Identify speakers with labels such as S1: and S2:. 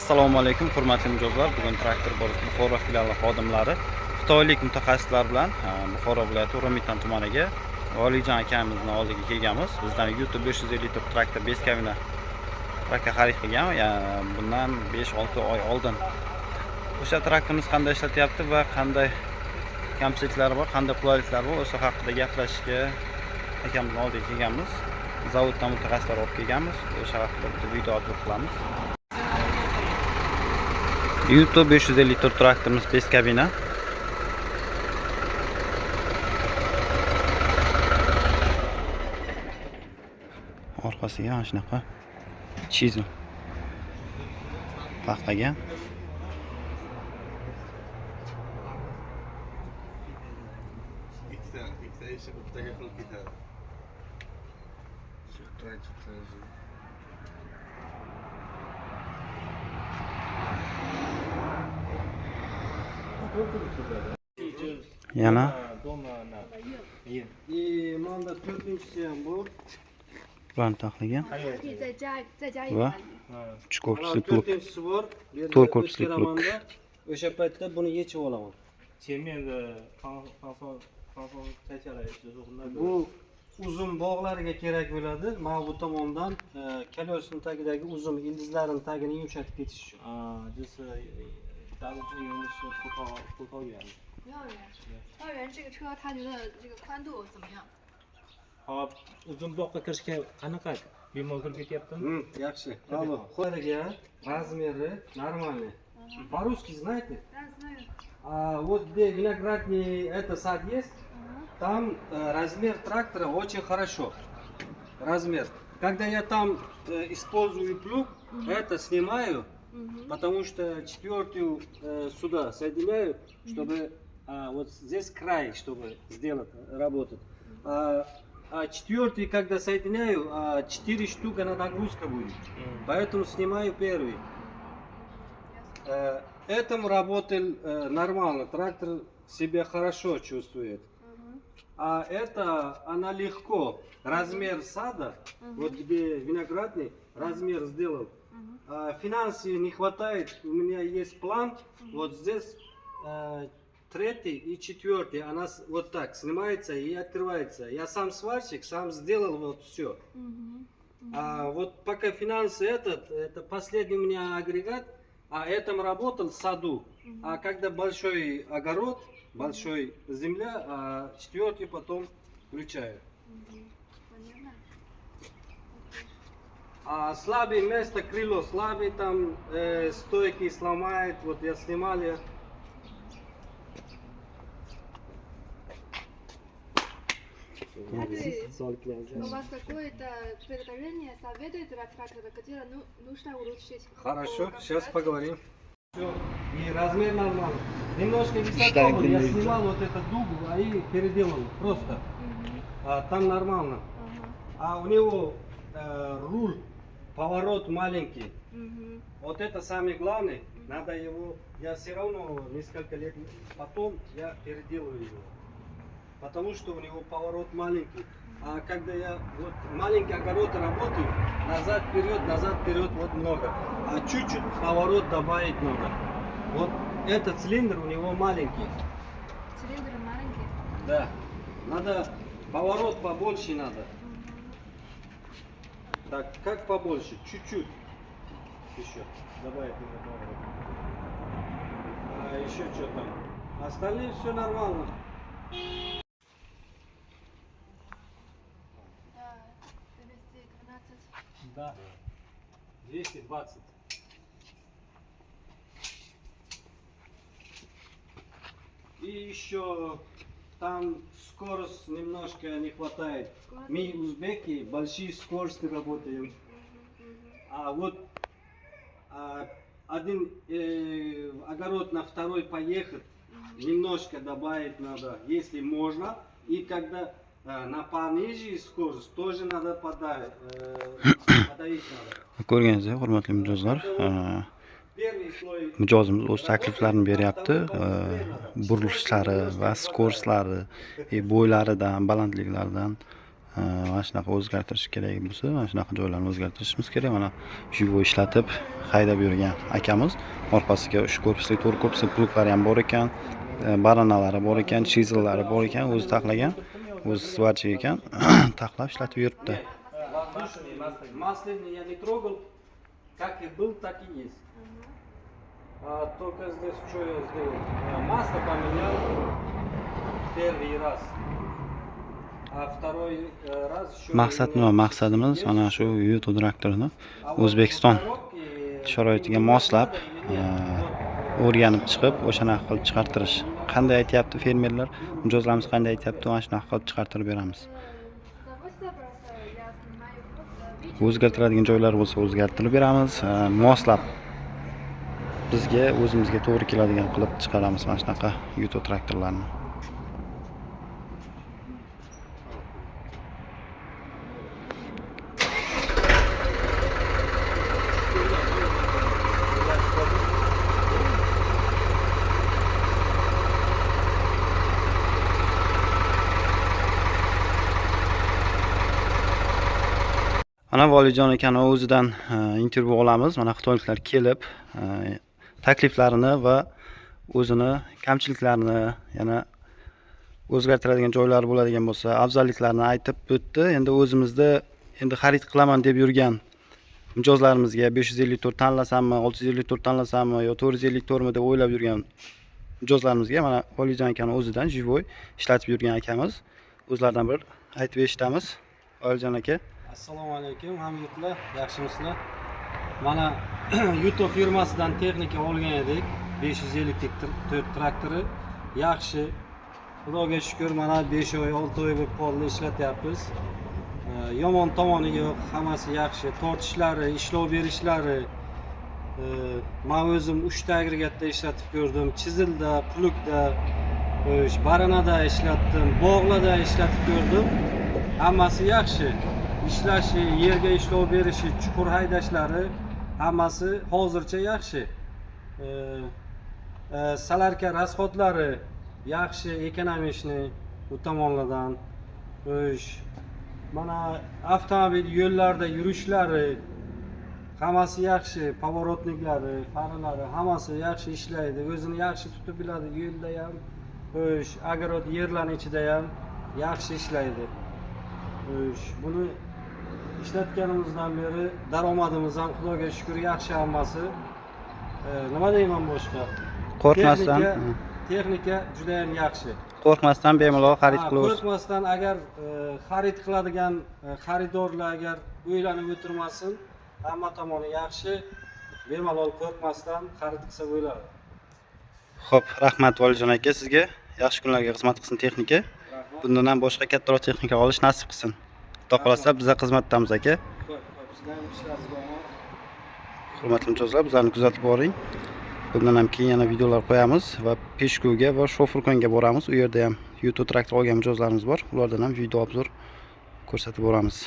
S1: Assalomu alaykum, hurmatli mijozlar. Bugun Traktor Boris Buxoro filiali xodimlari xitoylik mutaxassislar bilan Buxoro viloyati Urumiytan tumaniga Valijon akamizning oldiga kelganmiz. Bizdan YouTube 554 traktor beskavina traktor xarid qilgan, bundan 5-6 oy oldin. O'sha traktorimiz qanday ishlatyapti va qanday kamchiliklari bor, qanday qulayliklari bor, o'sha haqida gaplashishga akamizning oldiga kelganmiz. Zavoddan mutaxassislar olib kelganmiz. O'sha haqida bitta video hozir qilamiz. YouTube 554 traktorimiz beskabina. Orqasiga mana shunaqa chizim paxtagan.
S2: ikkita eshik bittaga qilib ketadi.
S1: Yana
S3: И манда 4-inchisi ham bor.
S1: bularni taxlagan
S4: 可以再加一
S1: va
S4: 个。
S1: uch korpusli plug.
S3: 4-inchisi bor.
S1: To'rt korpusli plug.
S3: O'sha paytda buni yechib olaman.
S5: 前面的方方拆下来就是那个
S3: Bu uzun bog'larga kerak bo'ladi. Mana bu tomondan kolesning tagidagi uzun ildizlarning tagini yumshatib ketish uchun.
S5: 就是大部分用的是葡萄园。
S4: 葡萄园，葡萄园这个车他觉得这个宽度怎么样？
S5: Hop, uzun boqqa kirishga qanaqa bemalol kirib ketyaptimi?
S3: Yaxshi. Alo, qo'liga razmeri нормальный. По-русски знаете?
S4: Да, знаю.
S3: Вот где виноградный это сад есть, там размер трактора очень хорошо. Размер. Когда я там использую плуг, это снимаю, потому что четвертую сюда соединяю, чтобы вот здесь край, чтобы сделать, работать. А четвертый, когда соединяю, 4 штука на нагрузка будет. Поэтому снимаю первый. Этому работал нормально, трактор себя хорошо чувствует. А это она легко. Размер сада, вот где виноградный, размер сделал. Финансов не хватает, у меня есть план, вот здесь третий и четвертый, она вот так снимается и открывается. Я сам сварщик, сам сделал вот все. А вот пока финансы это последний у меня агрегат, а этом работал в саду. А когда большой огород, большой земля, а четвертый потом включаю.
S4: Понятно.
S3: А слабое место, крыло слабое, там стойки сломает, вот я снимал я.
S4: У вас какое-то предложение, советует трактора, где нужно улучшить?
S3: Хорошо, сейчас поговорим. Все, и размер нормальный. Немножко высоко был, я снимал вот эту дугу, а и переделал просто. Там нормально. А у него руль, поворот маленький. Вот это самое главное. Надо его, я все равно несколько лет потом я переделаю его. Потому что у него поворот маленький. А когда я вот маленький огород работаю, назад вперед вот много. А чуть-чуть поворот добавить надо. Вот этот цилиндр у него маленький.
S4: Цилиндр маленький.
S3: Да. Надо поворот побольше надо. Так, как побольше? Чуть-чуть. Еще. Добавить надо поворот. А еще что там? Остальные все нормально.
S4: 212.
S3: Да. 220. И еще там скорость немножко не хватает. Мы узбеки большие скорости работаем. А вот один огород на второй поехать, немножко добавить надо, если можно. И когда на пониже скорость тоже надо подавить надо.
S1: Ko'rganingizdek, hurmatli mijozlar, mijozimiz o'z takliflarini beryapti. Burilishlari va skorstlari, bo'ylaridan, balandliklaridan mana shunaqa o'zgartirish kerak bo'lsa, mana shunaqa joylarni o'zgartirishimiz kerak. Mana Jivo ishlatib haydab yurgan akamiz. Orqasiga 3 korpusli, 4 korpusli pluglari ham bor ekan, baranalari bor ekan, chizillari bor ekan, o'zi taxlagan, o'zi svарщик ekan, taxlab ishlatib yuribdi.
S3: Воздушный масляный я не трогал, как и был, так и есть. Только здесь что я сделал? Масло поменял первый раз. А второй раз еще...
S1: Maqsad nima? Maqsadimiz mana shu YouTube traktorini O'zbekiston sharoitiga moslab o'rganib chiqib, o'shanaqa qilib chiqartirish. Qanday aytyapti fermerlar, mijozlarimiz qanday aytyapti, mana shunaqa qilib chiqartirib beramiz. O'zgartiradigan joylar bo'lsa o'zgartirib beramiz, moslab bizga o'zimizga to'g'ri keladigan qilib chiqaramiz mana shunaqa YouTube traktorlarni. Mana Valijon akani o'zidan intervyu olamiz. Mana xitoyliklar kelib takliflarini va o'zini kamchiliklarini, yana o'zgartiradigan joylari bo'ladigan bo'lsa, afzalliklarini aytib o'tdi. Endi o'zimizda xarid qilaman deb yurgan mijozlarimizga 554 tanlasammi, 654 tanlasammi yo 454 mi deb o'ylab yurgan mijozlarimizga mana Valijon akani o'zidan Jivoy ishlatib yurgan akamiz. O'zlaridan bir aytib eshitamiz. Valijon aka,
S3: Assalomu alaykum hamyurtlar, yaxshimisizlar? Mana YouTube firmasidan texnika olgan edik. 554 traktori yaxshi. Xudoga shukr, mana 5 oy, 6 oy bo'lib qoldi, ishlatyapmiz. Yomon tomoni yo'q, hammasi yaxshi. Tortishlari, ishlov berishlari. Men o'zim 3 ta agregatda ishlatib ko'rdim. Chizilda, plugda, baranada ishlatdim, bog'lada ishlatib ko'rdim. Hammasi yaxshi. Ishlashi, yerga ishlov berishi, chuqur haydashlari hammasi hozircha yaxshi. Salarka rasxodlari yaxshi, ekonomishni bu tomonlardan. Mana avtomobil yo'llarda yurishlari hammasi yaxshi, pavorotniklari, faralari hammasi yaxshi ishlaydi. O'zini yaxshi tutib biladi, yo'lda ham, agorod yerlarning ichida ham yaxshi ishlaydi. Buni ishlatganimizdan beri daromadimiz ham Xudoga shukr yaxshi hammasi. Nima deyman boshqa?
S1: qo'rqmasdan,
S3: Texnika juda ham yaxshi.
S1: qo'rqmasdan bemalol xarid qilaverasiz.
S3: Qo'rqmasdan agar xarid qiladigan xaridorlar agar o'ylanib o'tirmasin, hamma tomoni yaxshi, bemalol qo'rqmasdan xarid qilsa bo'ladi.
S1: Xo'p, rahmat Valijon aka, sizga yaxshi kunlarga xizmat qilsin texnika. Bundan ham boshqa kattaroq texnika olish nasib qilsin. Xudo xolasa bizlar xizmatdamiz aka. Hurmatli mijozlar, bizlarni kuzatib boring. Bundan ham keyin yana videolar qo'yamiz va Peshkuga va Shofirkonga boramiz. U yerda ham YouTube traktor olgan mijozlarimiz bor. Ulardan ham video obzor ko'rsatib boramiz.